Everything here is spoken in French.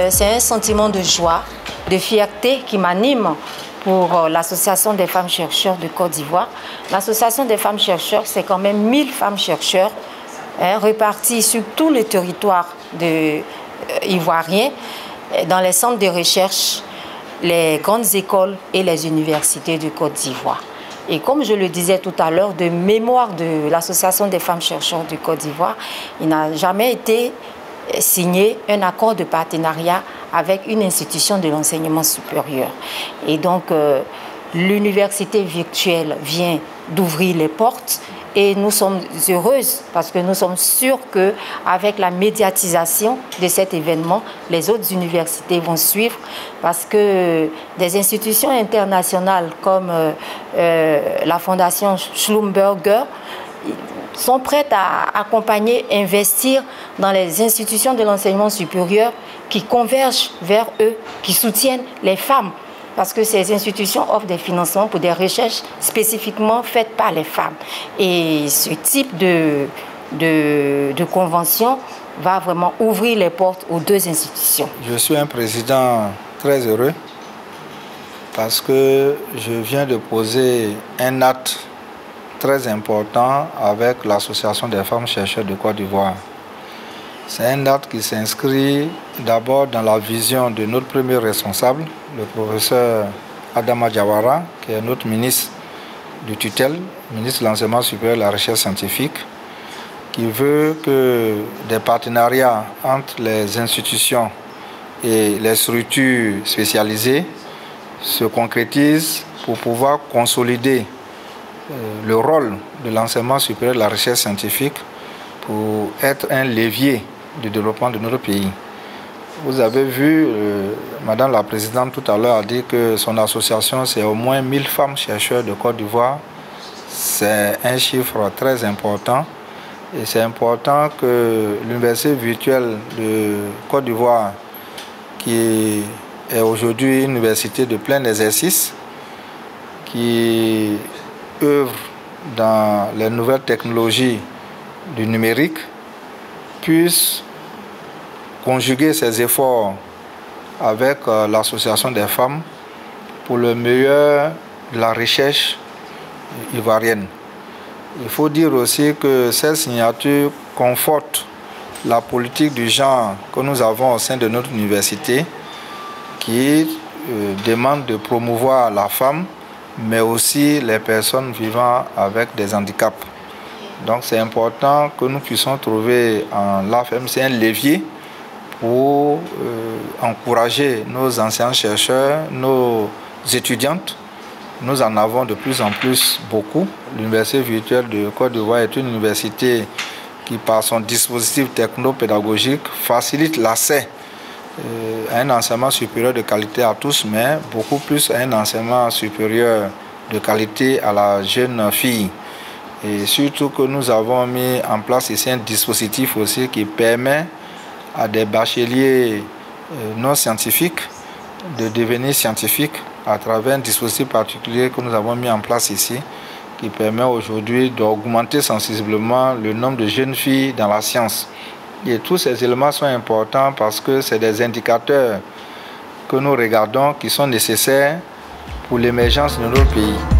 c'est un sentiment de joie, de fierté qui m'anime pour l'Association des femmes chercheurs de Côte d'Ivoire. L'Association des femmes chercheurs, c'est quand même 1000 femmes chercheurs réparties sur tout le territoire ivoirien, dans les centres de recherche, les grandes écoles et les universités de Côte d'Ivoire. Et comme je le disais tout à l'heure, de mémoire de l'Association des femmes chercheurs de Côte d'Ivoire, il n'a jamais été signé un accord de partenariat avec une institution de l'enseignement supérieur. Et donc, l'université virtuelle vient d'ouvrir les portes et nous sommes heureuses parce que nous sommes sûrs qu'avec la médiatisation de cet événement, les autres universités vont suivre parce que des institutions internationales comme la Fondation Schlumberger sont prêtes à accompagner, investir dans les institutions de l'enseignement supérieur qui convergent vers eux, qui soutiennent les femmes. Parce que ces institutions offrent des financements pour des recherches spécifiquement faites par les femmes. Et ce type de convention va vraiment ouvrir les portes aux deux institutions. Je suis un président très heureux parce que je viens de poser un acte très important avec l'Association des femmes chercheurs de Côte d'Ivoire. C'est un acte qui s'inscrit d'abord dans la vision de notre premier responsable, le professeur Adama Diawara, qui est notre ministre du tutelle, ministre de l'Enseignement supérieur et de la Recherche scientifique, qui veut que des partenariats entre les institutions et les structures spécialisées se concrétisent pour pouvoir consolider le rôle de l'enseignement supérieur et de la recherche scientifique pour être un levier du développement de notre pays. Vous avez vu, Madame la Présidente tout à l'heure a dit que son association, c'est au moins 1000 femmes chercheurs de Côte d'Ivoire. C'est un chiffre très important. Et c'est important que l'Université virtuelle de Côte d'Ivoire, qui est aujourd'hui une université de plein exercice, qui œuvre dans les nouvelles technologies du numérique, puisse conjuguer ses efforts avec l'Association des femmes pour le meilleur de la recherche ivoirienne. Il faut dire aussi que cette signature conforte la politique du genre que nous avons au sein de notre université qui demande de promouvoir la femme mais aussi les personnes vivant avec des handicaps. Donc c'est important que nous puissions trouver en l'AFMC un levier pour encourager nos anciens chercheurs, nos étudiantes. Nous en avons de plus en plus beaucoup. L'Université virtuelle de Côte d'Ivoire est une université qui, par son dispositif technopédagogique, facilite l'accès à un enseignement supérieur de qualité à tous, mais beaucoup plus à un enseignement supérieur de qualité à la jeune fille. Et surtout que nous avons mis en place ici un dispositif aussi qui permet à des bacheliers non scientifiques de devenir scientifiques à travers un dispositif particulier que nous avons mis en place ici, qui permet aujourd'hui d'augmenter sensiblement le nombre de jeunes filles dans la science. Et tous ces éléments sont importants parce que c'est des indicateurs que nous regardons qui sont nécessaires pour l'émergence de notre pays.